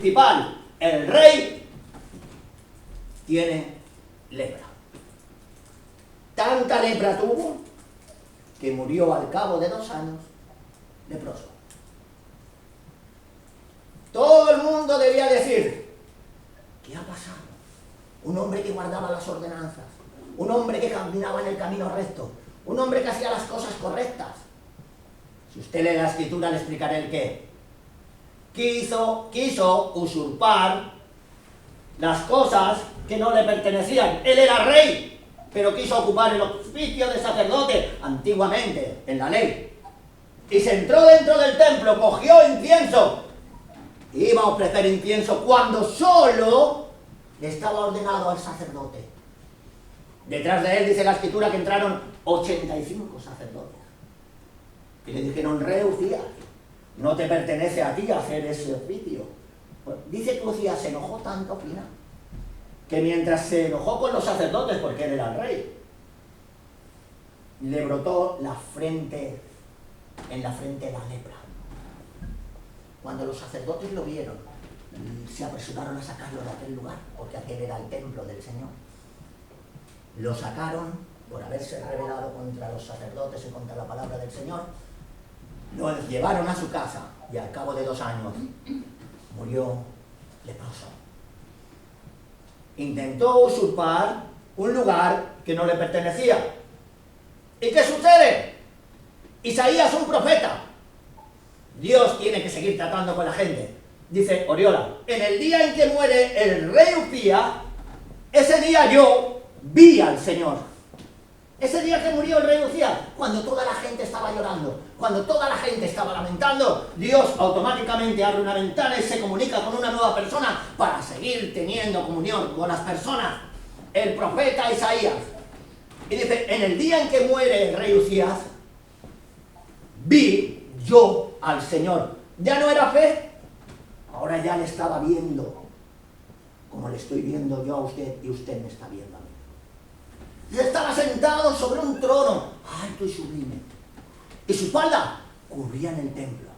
principal, el rey, tiene lepra. Tanta lepra tuvo que murió al cabo de 2 años leproso. Todo el mundo debía decir, ¿qué ha pasado? Un hombre que guardaba las ordenanzas, un hombre que caminaba en el camino recto, un hombre que hacía las cosas correctas. Si usted lee la escritura le explicaré el qué. Quiso usurpar las cosas que no le pertenecían. Él era rey, pero quiso ocupar el oficio de sacerdote antiguamente en la ley. Y se entró dentro del templo, cogió incienso. Iba a ofrecer incienso cuando solo estaba ordenado al sacerdote. Detrás de él dice la escritura que entraron 85 sacerdotes. Y le dijeron, rey Uzías, no te pertenece a ti hacer ese oficio. Pues dice que Uzías se enojó tanto, Pina, que mientras se enojó con los sacerdotes, porque él era el rey, le brotó en la frente la lepra. Cuando los sacerdotes lo vieron, se apresuraron a sacarlo de aquel lugar, porque aquel era el templo del Señor. Lo sacaron por haberse rebelado contra los sacerdotes y contra la palabra del Señor. Lo llevaron a su casa y al cabo de 2 años murió leproso. Intentó usurpar un lugar que no le pertenecía. ¿Y qué sucede? Isaías, un profeta. Dios tiene que seguir tratando con la gente. Dice Oriola, en el día en que muere el rey Uzías, ese día yo vi al Señor. Ese día que murió el rey Uzías, cuando toda la gente estaba llorando, cuando toda la gente estaba lamentando, Dios automáticamente abre una ventana y se comunica con una nueva persona para seguir teniendo comunión con las personas. El profeta Isaías. Y dice, en el día en que muere el rey Uzías, vi yo al Señor. Ya no era fe, ahora ya le estaba viendo, como le estoy viendo yo a usted y usted me está viendo a mí. Y estaba sentado sobre un trono, alto y sublime, y su espalda cubría en el templo.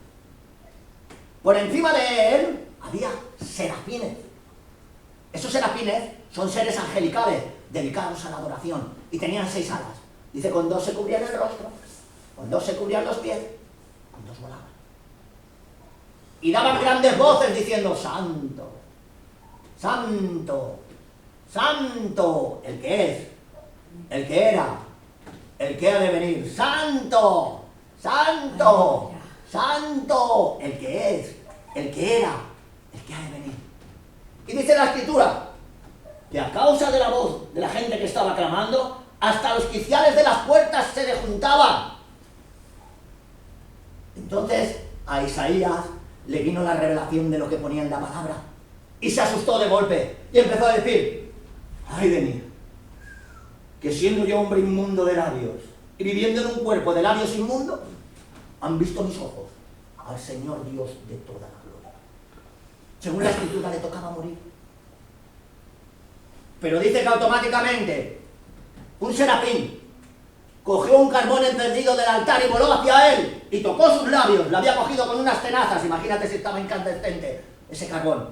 Por encima de él había serafines. Esos serafines son seres angelicales, dedicados a la adoración, y tenían 6 alas. Dice, con 2 se cubrían el rostro, con 2 se cubrían los pies, con 2 volaban. Y daban grandes voces diciendo, santo, santo, santo, el que es, el que era, el que ha de venir, santo, santo, santo, el que es, el que era, el que ha de venir. Y dice la escritura que a causa de la voz de la gente que estaba clamando, hasta los quiciales de las puertas se le juntaban. Entonces a Isaías le vino la revelación de lo que ponía en la palabra y se asustó de golpe y empezó a decir, ay de mí, que siendo yo hombre inmundo de labios y viviendo en un cuerpo de labios inmundos, han visto mis ojos al Señor Dios de toda la gloria. Según la escritura le tocaba morir. Pero dice que automáticamente un serafín cogió un carbón encendido del altar y voló hacia él y tocó sus labios. Lo había cogido con unas tenazas, imagínate si estaba incandescente ese carbón.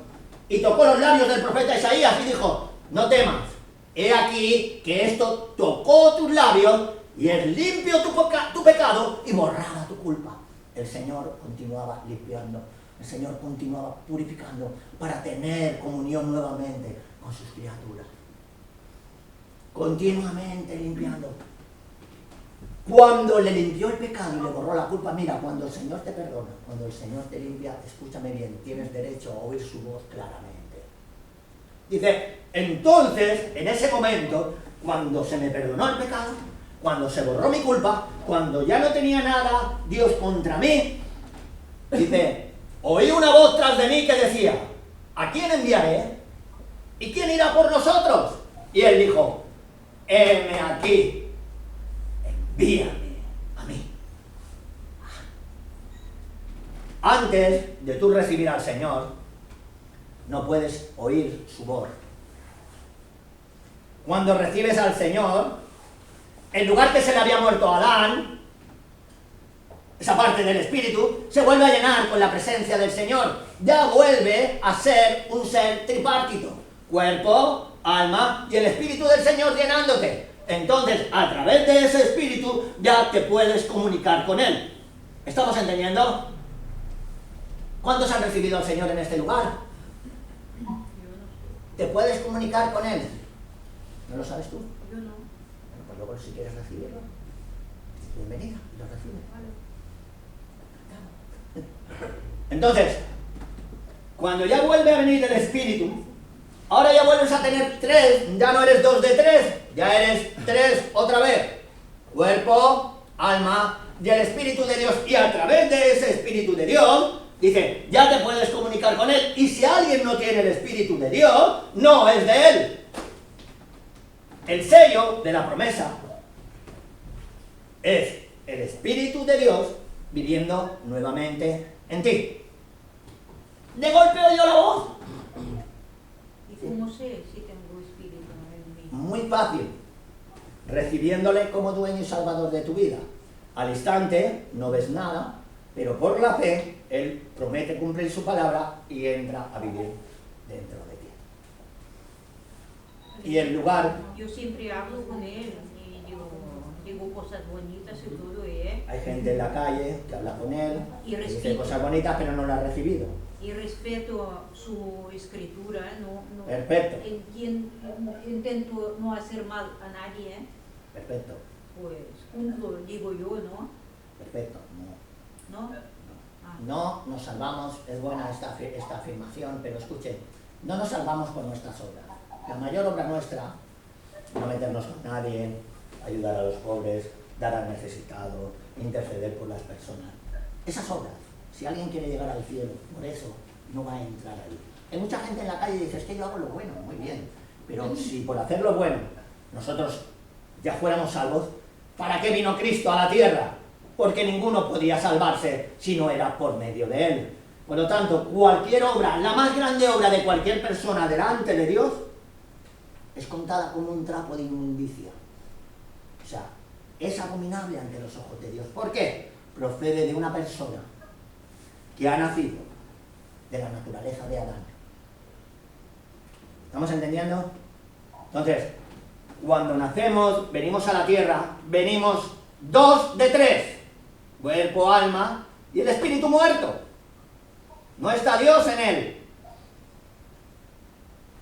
Y tocó los labios del profeta Isaías y dijo, no temas, he aquí que esto tocó tus labios y es limpio tu pecado y borrada tu culpa. El Señor continuaba limpiando, el Señor continuaba purificando para tener comunión nuevamente con sus criaturas. Continuamente limpiando. Cuando le limpió el pecado y le borró la culpa, mira, cuando el Señor te perdona, cuando el Señor te limpia, escúchame bien, tienes derecho a oír su voz claramente. Dice, entonces, en ese momento, cuando se me perdonó el pecado, cuando se borró mi culpa, cuando ya no tenía nada Dios contra mí, dice, oí una voz tras de mí que decía, ¿a quién enviaré? ¿Y quién irá por nosotros? Y él dijo, heme aquí, envíame a mí. Antes de tú recibir al Señor, no puedes oír su voz. Cuando recibes al Señor, en lugar que se le había muerto a Adán, esa parte del Espíritu se vuelve a llenar con la presencia del Señor ya vuelve a ser un ser tripartito. Cuerpo, alma y el Espíritu del Señor llenándote. Entonces, a través de ese Espíritu ya te puedes comunicar con Él. ¿Estamos entendiendo? ¿Cuántos han recibido al Señor en este lugar? ¿Te puedes comunicar con Él? ¿No lo sabes tú? Yo no. Bueno, pues luego si quieres recibirlo, bienvenida, lo recibes. Entonces, cuando ya vuelve a venir el Espíritu, ahora ya vuelves a tener 3, ya no eres 2 de 3, ya eres 3 otra vez. Cuerpo, alma y el Espíritu de Dios. Y a través de ese Espíritu de Dios, dice, ya te puedes comunicar con Él. Y si alguien no tiene el Espíritu de Dios, no es de Él. El sello de la promesa es el Espíritu de Dios viviendo nuevamente en ti. De golpe oyó la voz. ¿Y cómo sé si tengo espíritu en mí? Muy fácil. Recibiéndole como dueño y salvador de tu vida. Al instante no ves nada, pero por la fe Él promete cumplir su palabra y entra a vivir dentro de ti. Y el lugar... Yo siempre hablo con Él y digo cosas bonitas y todo, ¿eh? Hay gente en la calle que habla con Él, Y que dice respeto. cosas bonitas, pero no las ha recibido. Y respeto su escritura, no Perfecto. intento no hacer mal a nadie, ¿eh? Perfecto, Pues cumplo, digo yo, ¿no? perfecto. No, ¿No? Ah. no nos salvamos, es buena esta afirmación, pero escuchen, no nos salvamos por nuestras obras. La mayor obra nuestra, no meternos con nadie, ayudar a los pobres, dar al necesitado, interceder por las personas. Esas obras, si alguien quiere llegar al cielo, por eso no va a entrar ahí. Hay mucha gente en la calle y dice, es que yo hago lo bueno, muy bien, pero si por hacer lo bueno nosotros ya fuéramos salvos, ¿para qué vino Cristo a la tierra? Porque ninguno podía salvarse si no era por medio de Él. Por lo tanto, cualquier obra, la más grande obra de cualquier persona delante de Dios, es contada como un trapo de inmundicia. O sea, es abominable ante los ojos de Dios. ¿Por qué? Procede de una persona que ha nacido de la naturaleza de Adán. ¿Estamos entendiendo? Entonces, cuando nacemos, venimos a la tierra, venimos 2 de 3, cuerpo, alma y el espíritu muerto. No está Dios en él.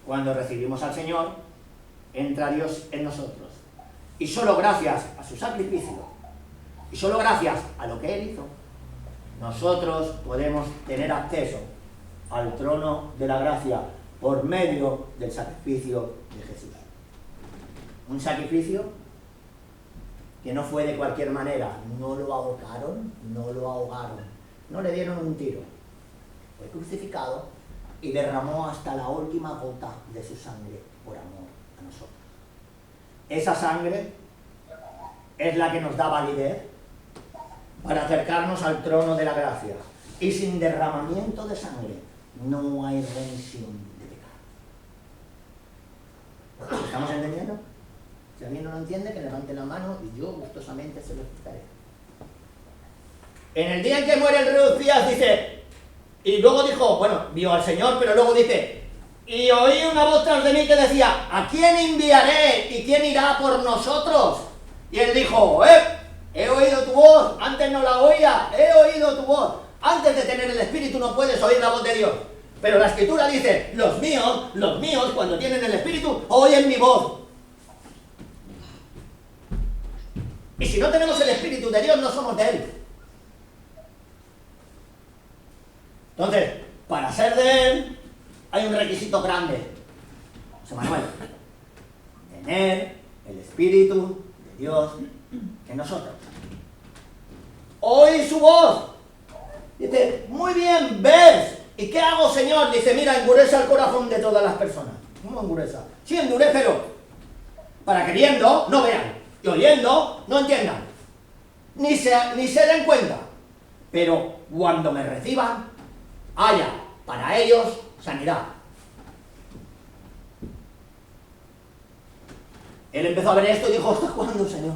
Cuando recibimos al Señor, entra Dios en nosotros. Y solo gracias a su sacrificio, y solo gracias a lo que Él hizo, nosotros podemos tener acceso al trono de la gracia por medio del sacrificio de Jesús. Un sacrificio que no fue de cualquier manera. No lo ahorcaron, no lo ahogaron, no le dieron un tiro. Fue crucificado y derramó hasta la última gota de su sangre por amor a nosotros. Esa sangre es la que nos da validez para acercarnos al trono de la gracia. Y sin derramamiento de sangre no hay remisión de pecado. ¿Estamos entendiendo? Si alguien no lo entiende, que levante la mano y yo gustosamente se lo explicaré. En el día en que muere el rey Uzías, dice, y luego dijo, bueno, vio al Señor, pero luego dice, y oí una voz tras de mí que decía, ¿a quién enviaré y quién irá por nosotros? Y él dijo, he oído tu voz, antes no la oía, he oído tu voz. Antes de tener el Espíritu no puedes oír la voz de Dios. Pero la Escritura dice, los míos, cuando tienen el Espíritu, oyen mi voz. Y si no tenemos el Espíritu de Dios, no somos de Él. Entonces, para ser de Él, hay un requisito grande. José Manuel, tener el Espíritu de Dios en nosotros. Oí su voz. Dice, muy bien, ves. ¿Y qué hago, Señor? Dice, mira, endurece el corazón de todas las personas. ¿Cómo endureza? Sí, endurécelo. Para que viendo, no vean. Y oyendo, no entiendan. Ni se den cuenta. Pero cuando me reciban, haya para ellos sanidad. Él empezó a ver esto y dijo, ¿hasta cuándo, Señor?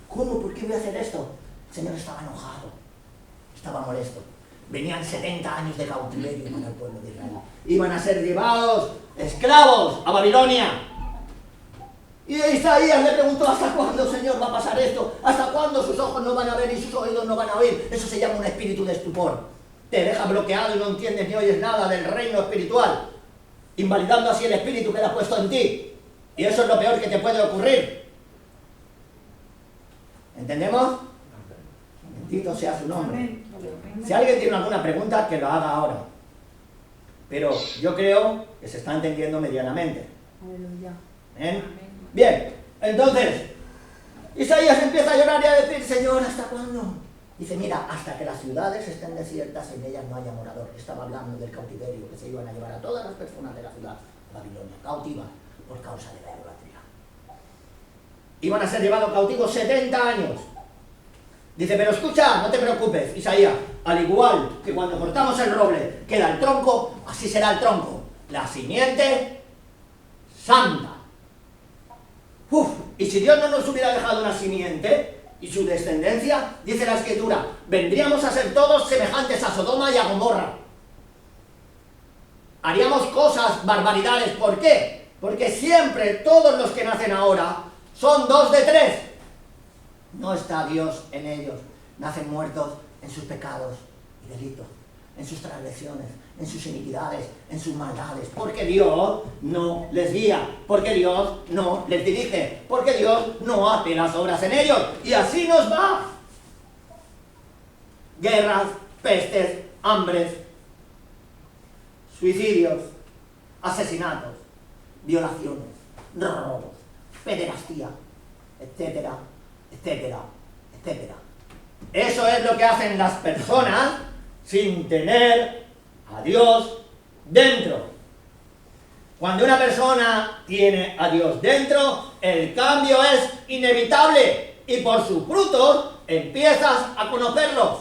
¿Cómo? ¿Por qué voy a hacer esto? El Señor estaba enojado. Estaba molesto. Venían 70 años de cautiverio para el pueblo de Israel. Iban a ser llevados esclavos a Babilonia. Y Isaías le preguntó, ¿hasta cuándo, Señor, va a pasar esto? ¿Hasta cuándo sus ojos no van a ver y sus oídos no van a oír? Eso se llama un espíritu de estupor. Te deja bloqueado y no entiendes ni oyes nada del reino espiritual, invalidando así el espíritu que le ha puesto en ti. Y eso es lo peor que te puede ocurrir. ¿Entendemos? Bendito sea su nombre. Si alguien tiene alguna pregunta, que lo haga ahora. Pero yo creo que se está entendiendo medianamente. ¿Bien? Bien, entonces, Isaías empieza a llorar y a decir, Señor, ¿hasta cuándo? Dice, mira, hasta que las ciudades estén desiertas y en ellas no haya morador. Estaba hablando del cautiverio, que se iban a llevar a todas las personas de la ciudad a Babilonia, cautivas por causa de la idolatría. Iban a ser llevados cautivos 70 años. Dice, pero escucha, no te preocupes, Isaías, al igual que cuando cortamos el roble queda el tronco, así será el tronco, la simiente santa. Y si Dios no nos hubiera dejado una simiente y su descendencia, dice la Escritura, vendríamos a ser todos semejantes a Sodoma y a Gomorra. Haríamos cosas, barbaridades. ¿Por qué? Porque siempre todos los que nacen ahora son 2 de 3. No está Dios en ellos. Nacen muertos en sus pecados y delitos, en sus transgresiones, en sus iniquidades, en sus maldades. Porque Dios no les guía, porque Dios no les dirige, porque Dios no hace las obras en ellos. Y así nos va. Guerras, pestes, hambres, suicidios, asesinatos, violaciones, robos, pederastía, etcétera, etcétera, etcétera. Eso es lo que hacen las personas sin tener a Dios dentro. Cuando una persona tiene a Dios dentro, el cambio es inevitable y por sus frutos empiezas a conocerlos.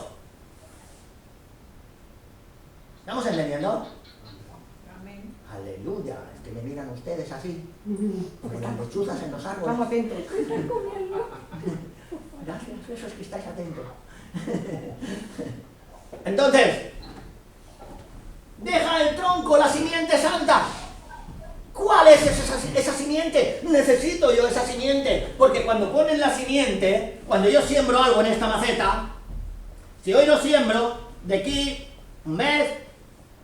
¿Estamos entendiendo? Amén. Aleluya. Es que me miran ustedes así, como las lechuzas en los árboles. Estamos atentos. Gracias, eso es que estáis atentos. Entonces, deja el tronco, la simiente santa. ¿Cuál es esa simiente? Necesito yo esa simiente, porque cuando ponen la simiente, cuando yo siembro algo en esta maceta, si hoy lo siembro, de aquí un mes,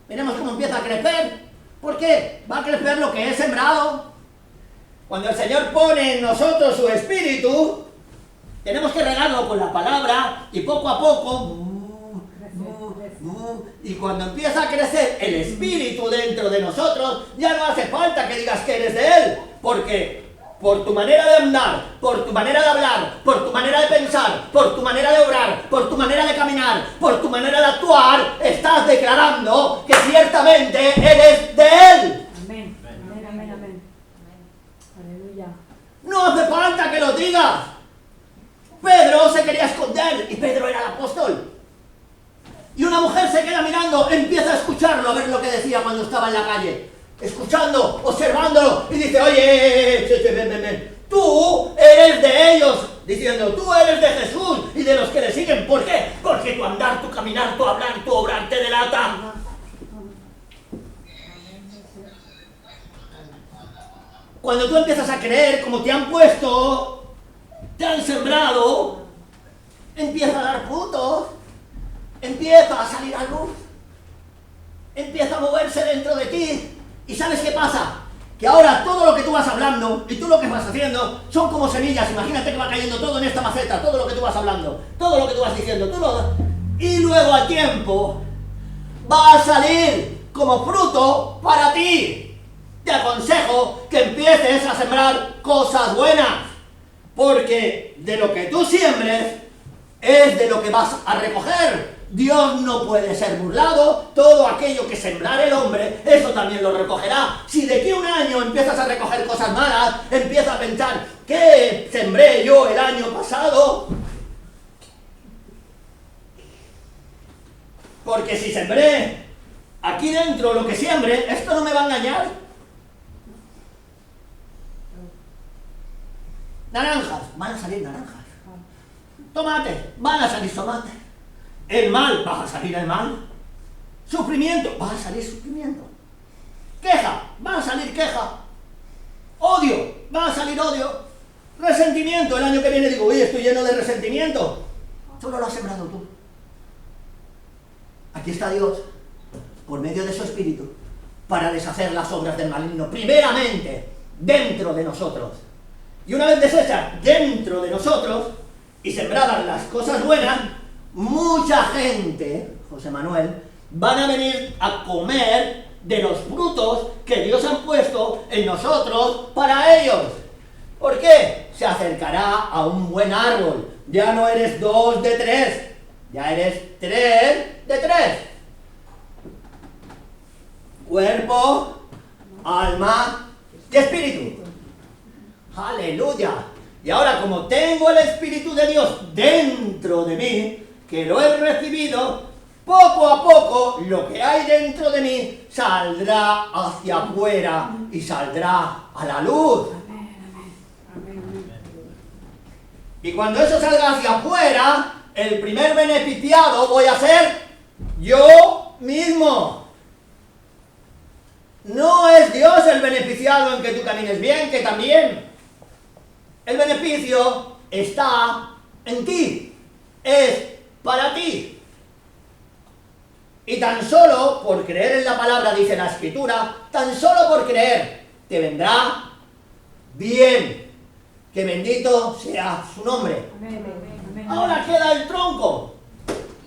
veremos cómo empieza a crecer. ¿Por qué? Va a crecer lo que he sembrado. Cuando el Señor pone en nosotros su espíritu, tenemos que regarlo con la palabra y poco a poco, y cuando empieza a crecer el espíritu dentro de nosotros, ya no hace falta que digas que eres de Él, porque por tu manera de andar, por tu manera de hablar, por tu manera de pensar, por tu manera de obrar, por tu manera de caminar, por tu manera de actuar, estás declarando que ciertamente eres de Él. Amén. Amén, amén, amén. Aleluya. No hace falta que lo digas. Pedro se quería esconder y Pedro era el apóstol. Y una mujer se queda mirando, empieza a escucharlo, a ver lo que decía cuando estaba en la calle. Escuchando, observándolo, y dice, oye, tú eres de ellos, diciendo, tú eres de Jesús y de los que le siguen. ¿Por qué? Porque tu andar, tu caminar, tu hablar, tu obrar te delata. Cuando tú empiezas a creer como te han puesto, te han sembrado, empieza a dar frutos, empieza a salir a luz, empieza a moverse dentro de ti. ¿Y sabes qué pasa? Que ahora todo lo que tú vas hablando y tú lo que vas haciendo son como semillas. Imagínate que va cayendo todo en esta maceta, todo lo que tú vas hablando, todo lo que tú vas diciendo, y luego a tiempo va a salir como fruto para ti. Te aconsejo que empieces a sembrar cosas buenas, porque de lo que tú siembres es de lo que vas a recoger. Dios no puede ser burlado. Todo aquello que sembrar el hombre, eso también lo recogerá. Si de aquí a un año empiezas a recoger cosas malas, empieza a pensar, ¿qué sembré yo el año pasado? Porque si sembré aquí dentro lo que siembre, esto no me va a engañar. Naranjas, van a salir naranjas. Tomates, van a salir tomates. El mal, va a salir el mal. Sufrimiento, va a salir sufrimiento. Queja, va a salir queja. Odio, va a salir odio. Resentimiento, el año que viene digo, oye, estoy lleno de resentimiento. Solo lo has sembrado tú. Aquí está Dios, por medio de su Espíritu, para deshacer las obras del maligno, primeramente dentro de nosotros. Y una vez deshechas dentro de nosotros y sembradas las cosas buenas, mucha gente, José Manuel, van a venir a comer de los frutos que Dios ha puesto en nosotros para ellos. ¿Por qué? Se acercará a un buen árbol. Ya no eres 2 de 3, ya eres 3 de 3. Cuerpo, alma y espíritu. ¡Aleluya! Y ahora, como tengo el Espíritu de Dios dentro de mí, que lo he recibido, poco a poco lo que hay dentro de mí saldrá hacia afuera y saldrá a la luz. Y cuando eso salga hacia afuera, el primer beneficiado voy a ser yo mismo. No es Dios el beneficiado en que tú camines bien, que también. El beneficio está en ti, es para ti. Y tan solo por creer en la palabra, dice la Escritura, tan solo por creer, te vendrá bien. Que bendito sea su nombre. Ahora queda el tronco.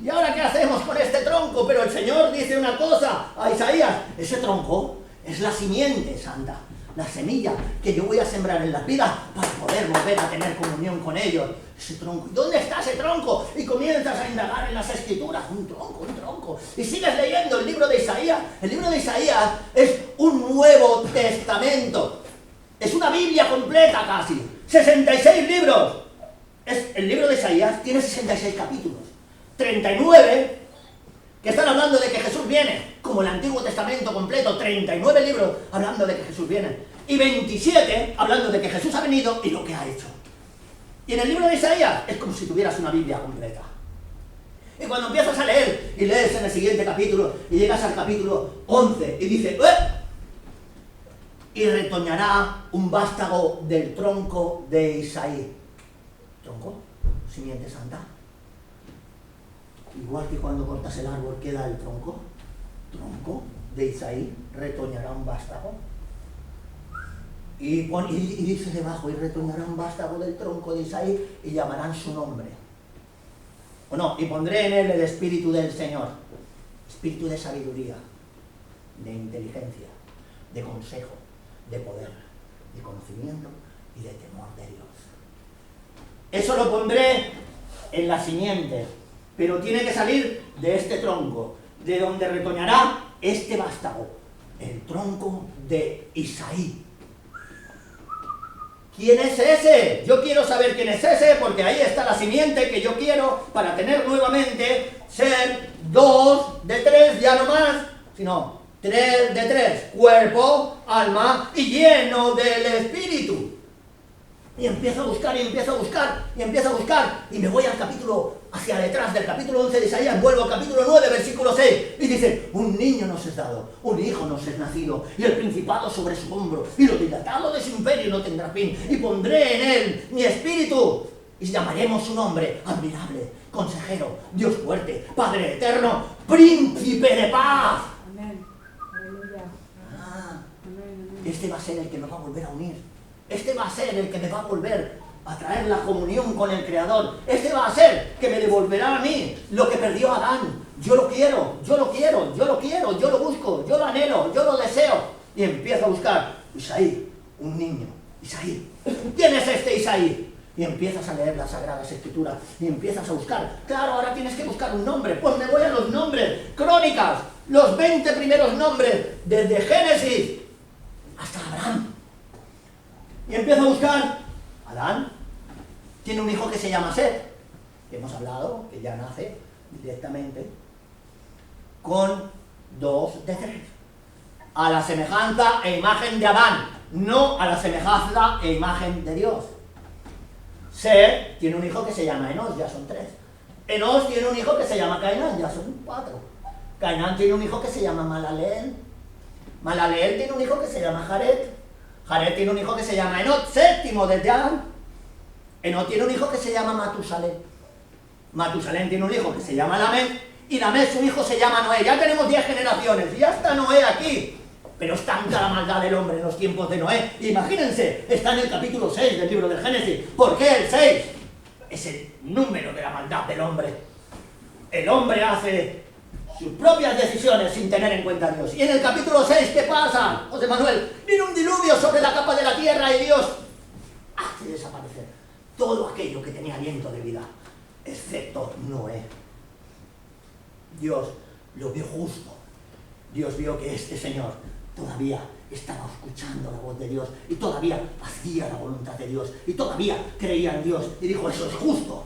¿Y ahora qué hacemos con este tronco? Pero el Señor dice una cosa a Isaías, ese tronco es la simiente santa, la semilla que yo voy a sembrar en las vidas para poder volver a tener comunión con ellos. Ese tronco. ¿Y dónde está ese tronco? Y comienzas a indagar en las Escrituras. Un tronco. Y sigues leyendo el libro de Isaías. El libro de Isaías es un Nuevo Testamento. Es una Biblia completa casi. 66 libros. El libro de Isaías tiene 66 capítulos. 39 que están hablando de que Jesús viene, como el Antiguo Testamento completo, 39 libros hablando de que Jesús viene, y 27 hablando de que Jesús ha venido y lo que ha hecho. Y en el libro de Isaías es como si tuvieras una Biblia completa. Y cuando empiezas a leer y lees en el siguiente capítulo y llegas al capítulo 11 y dice, y retoñará un vástago del tronco de Isaí. ¿Tronco? ¿Simiente santa? Igual que cuando cortas el árbol queda el tronco de Isaí, retoñará un vástago. Y dice debajo, y retoñará un vástago del tronco de Isaí y llamarán su nombre. O no, y pondré en él el espíritu del Señor, espíritu de sabiduría, de inteligencia, de consejo, de poder, de conocimiento y de temor de Dios. Eso lo pondré en la simiente, pero tiene que salir de este tronco, de donde retoñará este vástago, el tronco de Isaí. ¿Quién es ese? Yo quiero saber quién es ese, porque ahí está la simiente que yo quiero para tener nuevamente ser 2 de 3, ya no más, sino 3 de 3, cuerpo, alma y lleno del Espíritu. Y empiezo a buscar, y me voy al capítulo, hacia detrás del capítulo 11 de Isaías, vuelvo al capítulo 9, versículo 6, y dice, un niño nos es dado, un hijo nos es nacido, y el principado sobre su hombro, y lo dilatado de su imperio no tendrá fin, y pondré en él mi espíritu, y llamaremos su nombre, admirable, consejero, Dios fuerte, Padre eterno, príncipe de paz. Amén. Aleluya. Este va a ser el que me va a volver a unir. Este va a ser el que me va a volver a traer la comunión con el Creador. Este va a ser que me devolverá a mí lo que perdió Adán. Yo lo quiero, yo lo busco, yo lo anhelo, yo lo deseo. Y empiezo a buscar Isaí, un niño, Isaí. ¿Quién es este Isaí? Y empiezas a leer las Sagradas Escrituras y empiezas a buscar. Claro, ahora tienes que buscar un nombre. Pues me voy a los nombres, Crónicas, los 20 primeros nombres, desde Génesis hasta Abraham. Y empiezo a buscar. Adán tiene un hijo que se llama Set, que hemos hablado, que ya nace directamente con 2 de 3. A la semejanza e imagen de Adán, no a la semejanza e imagen de Dios. Set tiene un hijo que se llama Enos, ya son 3. Enos tiene un hijo que se llama Cainán, ya son 4. Cainán tiene un hijo que se llama Malaleel. Malaleel tiene un hijo que se llama Jared. Jared tiene un hijo que se llama Enot, séptimo desde Adán. Enot tiene un hijo que se llama Matusalén. Matusalén tiene un hijo que se llama Lamec. Y Lamec, su hijo, se llama Noé. Ya tenemos 10 generaciones. Y ya está Noé aquí. Pero es tanta la maldad del hombre en los tiempos de Noé. Imagínense, está en el capítulo 6 del libro del Génesis. ¿Por qué el 6? Es el número de la maldad del hombre. El hombre hace sus propias decisiones sin tener en cuenta a Dios. Y en el capítulo 6, ¿qué pasa? José Manuel, vino un diluvio sobre la capa de la tierra y Dios hace desaparecer todo aquello que tenía aliento de vida, excepto Noé. Dios lo vio justo. Dios vio que este señor todavía estaba escuchando la voz de Dios y todavía hacía la voluntad de Dios y todavía creía en Dios y dijo, eso es justo.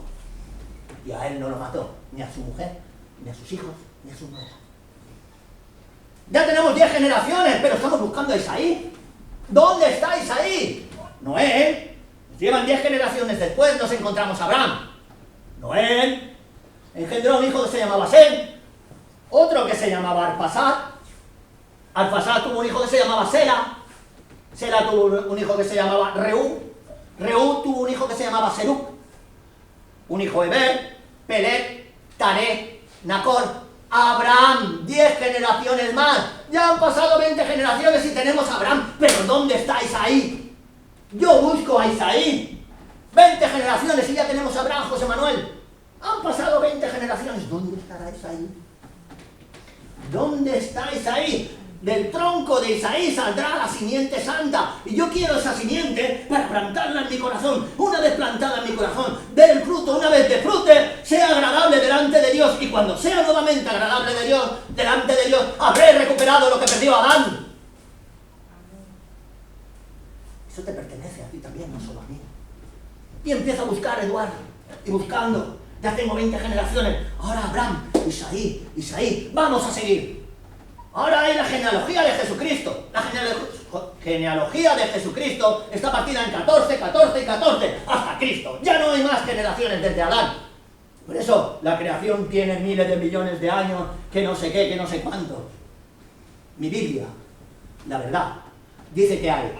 Y a él no lo mató, ni a su mujer, ni a sus hijos, ni a su nuera. Ya tenemos 10 generaciones, pero estamos buscando a Isaí. ¿Dónde está Isaí? Noé. Nos llevan 10 generaciones después, nos encontramos a Abraham. Noé engendró un hijo que se llamaba Sem, otro que se llamaba Arpasad. Arpasad tuvo un hijo que se llamaba Sela. Sela tuvo un hijo que se llamaba Reú. Reú tuvo un hijo que se llamaba Serug. Un hijo Eber, Peleg, Taré, Nacor, Abraham. 10 generaciones más. Ya han pasado 20 generaciones y tenemos a Abraham. Pero ¿dónde está Isaí? Yo busco a Isaí. 20 generaciones y ya tenemos a Abraham, José Manuel. Han pasado 20 generaciones. ¿Dónde estará Isaí? ¿Dónde está Isaí? Del tronco de Isaí saldrá la simiente santa. Y yo quiero esa simiente para plantarla en mi corazón. Una vez plantada en mi corazón, dé el fruto, una vez de frute, sea agradable delante de Dios. Y cuando sea nuevamente agradable de Dios, delante de Dios, habré recuperado lo que perdió Adán. Eso te pertenece a ti también, no solo a mí. Y empiezo a buscar, Eduardo. Y buscando. Ya tengo 20 generaciones. Ahora Abraham, Isaí. Vamos a seguir. Ahora hay la genealogía de Jesucristo. La genealogía de Jesucristo está partida en 14, 14 y 14. Hasta Cristo. Ya no hay más generaciones desde Adán. Por eso la creación tiene miles de millones de años, que no sé qué, que no sé cuánto. Mi Biblia, la verdad, dice que hay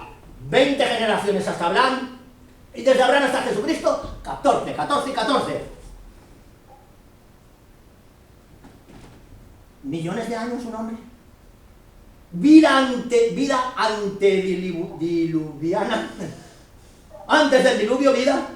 20 generaciones hasta Abraham. Y desde Abraham hasta Jesucristo, 14, 14 y 14. Millones de años un hombre. Vida antediluviana. Antes del diluvio, vida.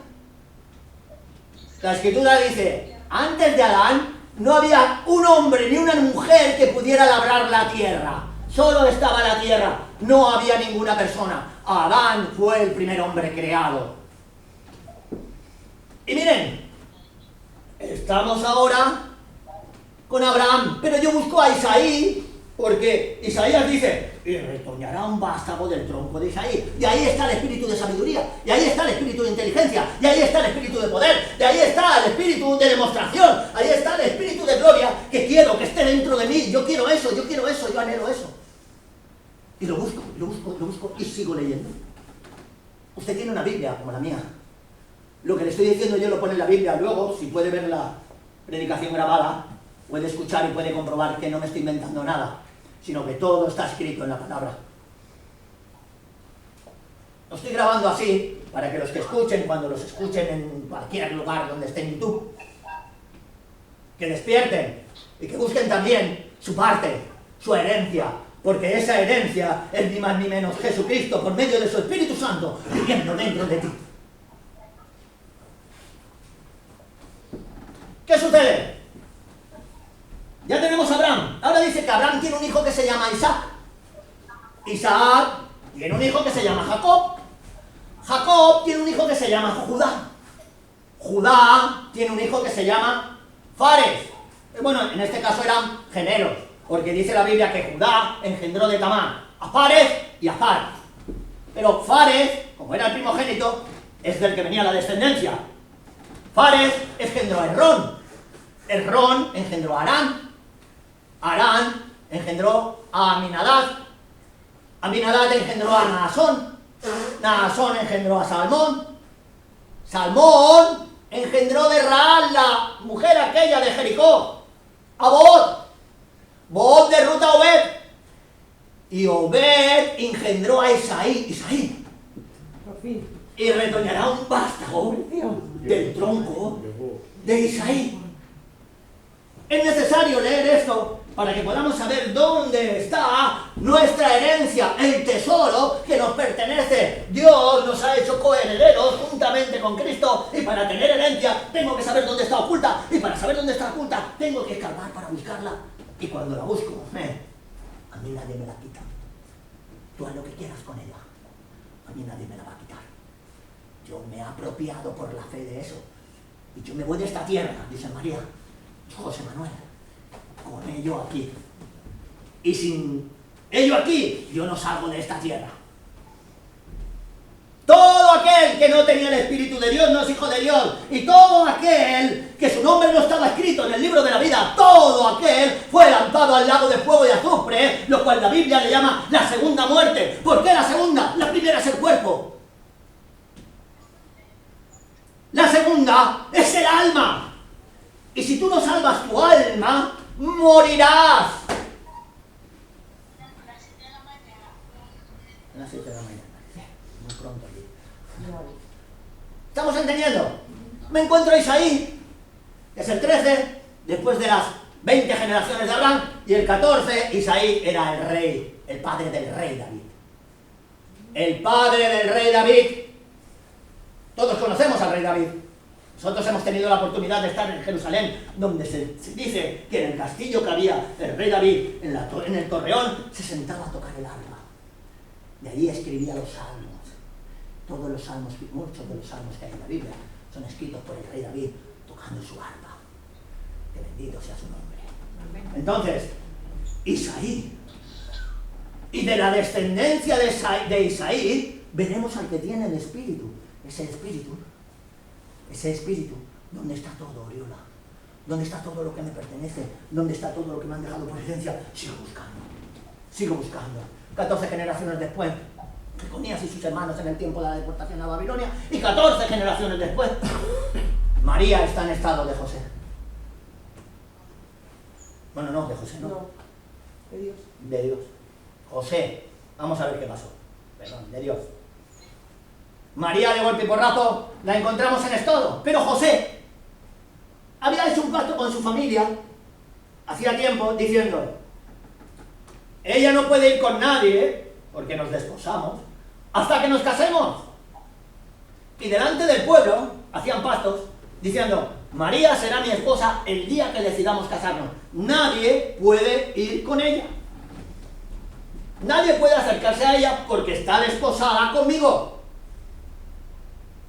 La Escritura dice, antes de Adán no había un hombre ni una mujer que pudiera labrar la tierra. Solo estaba la tierra. No había ninguna persona. Adán fue el primer hombre creado. Y miren, estamos ahora con Abraham, pero yo busco a Isaí, porque Isaías dice, y retoñará un vástago del tronco de Isaí. Y ahí está el espíritu de sabiduría, y ahí está el espíritu de inteligencia, y ahí está el espíritu de poder, y ahí está el espíritu de demostración, ahí está el espíritu de gloria que quiero que esté dentro de mí. Yo quiero eso, yo anhelo eso. Y lo busco, y sigo leyendo. Usted tiene una Biblia como la mía. Lo que le estoy diciendo yo lo pone en la Biblia. Luego, si puede ver la predicación grabada, puede escuchar y puede comprobar que no me estoy inventando nada, sino que todo está escrito en la palabra. Lo estoy grabando así, para que los que escuchen, cuando los escuchen en cualquier lugar donde esté en YouTube, que despierten y que busquen también su parte, su herencia, porque esa herencia es ni más ni menos Jesucristo por medio de su Espíritu Santo viviendo dentro de ti. ¿Qué sucede? Ya tenemos a Abraham. Ahora dice que Abraham tiene un hijo que se llama Isaac. Isaac tiene un hijo que se llama Jacob. Jacob tiene un hijo que se llama Judá. Judá tiene un hijo que se llama Fares. Bueno, en este caso eran gemelos, porque dice la Biblia que Judá engendró de Tamar a Fares y a Zar. Pero Fares, como era el primogénito, es del que venía la descendencia. Fares engendró a Herrón. Herrón engendró a Arán. Arán engendró a Aminadab. Aminadab engendró a Naasón. Naasón engendró a Salmón. Salmón engendró de Raab, la mujer aquella de Jericó, a Booz. voz de Ruth a Obed. Y Obed engendró a Isaí. Por fin. Y retoñará un vástago del tronco de Isaí. Es necesario leer esto para que podamos saber dónde está nuestra herencia, el tesoro que nos pertenece. Dios nos ha hecho coherederos juntamente con Cristo, y para tener herencia tengo que saber dónde está oculta, y para saber dónde está oculta tengo que escarbar para buscarla. Y cuando la busco, a mí nadie me la quita. Tú haz lo que quieras con ella, a mí nadie me la va a quitar. Yo me he apropiado por la fe de eso, y yo me voy de esta tierra, dice María, José Manuel, con ello aquí. Y sin ello aquí, yo no salgo de esta tierra. Todo aquel que no tenía el Espíritu de Dios no es hijo de Dios. Y todo aquel que su nombre no estaba escrito en el libro de la vida, todo aquel fue lanzado al lago de fuego y azufre, lo cual la Biblia le llama la segunda muerte. ¿Por qué la segunda? La primera es el cuerpo. La segunda es el alma. Y si tú no salvas tu alma, morirás. A las 7 de la mañana. Muy pronto aquí. ¿Estamos entendiendo? Me encuentro a Isaí, que es el 13, después de las 20 generaciones de Abraham, y el 14, Isaí era el rey, el padre del rey David. El padre del rey David. Todos conocemos al rey David. Nosotros hemos tenido la oportunidad de estar en Jerusalén, donde se dice que en el castillo que había el rey David, en el torreón, se sentaba a tocar el arpa. De ahí escribía los salmos. Todos los salmos, muchos de los salmos que hay en la Biblia, son escritos por el rey David tocando su arpa. Que bendito sea su nombre. Entonces, Isaí. Y de la descendencia de Isaí, veremos al que tiene el espíritu. Ese espíritu, ¿dónde está todo, Oriola? ¿Dónde está todo lo que me pertenece? ¿Dónde está todo lo que me han dejado por herencia? Sigo buscando. 14 generaciones después, Jeconías y sus hermanos en el tiempo de la deportación a Babilonia, y 14 generaciones después, María está en estado de José. Bueno, no, de José no. No, de Dios. De Dios. José, vamos a ver qué pasó. Perdón, de Dios. María de golpe y porrazo la encontramos en estado, pero José había hecho un pacto con su familia hacía tiempo diciendo: ella no puede ir con nadie porque nos desposamos hasta que nos casemos. Y delante del pueblo hacían pactos diciendo: María será mi esposa el día que decidamos casarnos. Nadie puede ir con ella. Nadie puede acercarse a ella porque está desposada conmigo.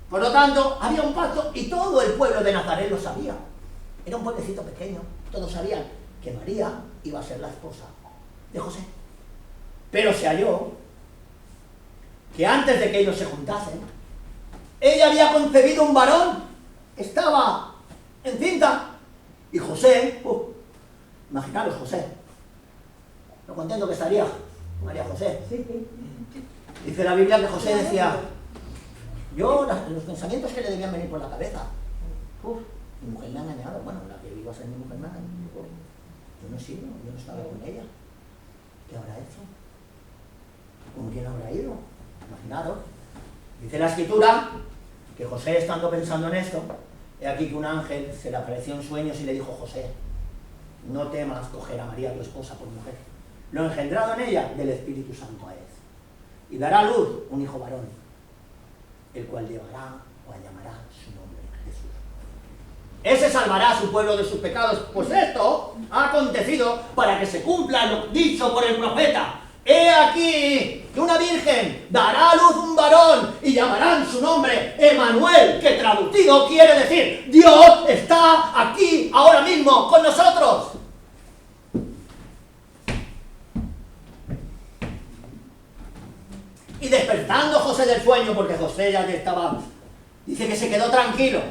Por lo tanto, había un pacto y todo el pueblo de Nazaret lo sabía. Era un pueblecito pequeño, todos sabían que María iba a ser la esposa de José. Pero se halló que antes de que ellos se juntasen, ella había concebido un varón, estaba encinta, y José, imaginaros José, lo contento que estaría María José. Dice la Biblia que José decía: los pensamientos que le debían venir por la cabeza. Mi mujer me ha engañado. Bueno, la que iba a ser mi mujer me ha engañado. Yo no sirvo, yo no estaba con ella. ¿Qué habrá hecho? ¿Con quién habrá ido? Imaginaros. Dice la Escritura que José, estando pensando en esto, he aquí que un ángel se le apareció en sueños y le dijo: José, no temas coger a María tu esposa por mujer. Lo engendrado en ella del Espíritu Santo es. Y dará a luz un hijo varón, el cual llevará o llamará su nombre Jesús. Ese salvará a su pueblo de sus pecados, pues esto ha acontecido para que se cumpla lo dicho por el profeta: he aquí que una virgen dará a luz un varón y llamarán su nombre Emanuel, que traducido quiere decir: Dios está aquí ahora mismo con nosotros. Y despertando José del sueño, porque José ya estaba, dice que se quedó tranquilo,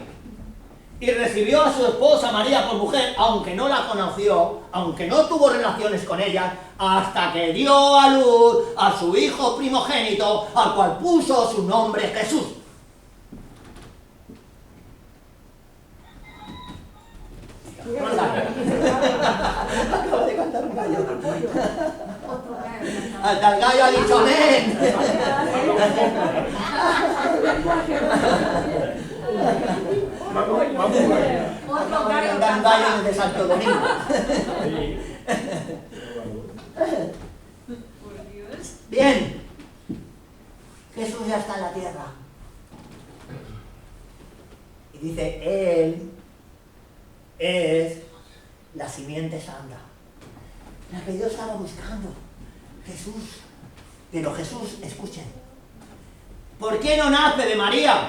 y recibió a su esposa María por mujer, aunque no la conoció, aunque no tuvo relaciones con ella, hasta que dio a luz a su hijo primogénito, al cual puso su nombre Jesús. Acabo de contar una gallo. Hasta el gallo ha dicho amén. Otro gallo Dan gallo de Santo Domingo. Por Dios. Bien. Jesús ya está en la tierra. Y dice, Él es la simiente santa, la que Dios estaba buscando. Jesús. Pero Jesús, escuchen, ¿por qué no nace de María?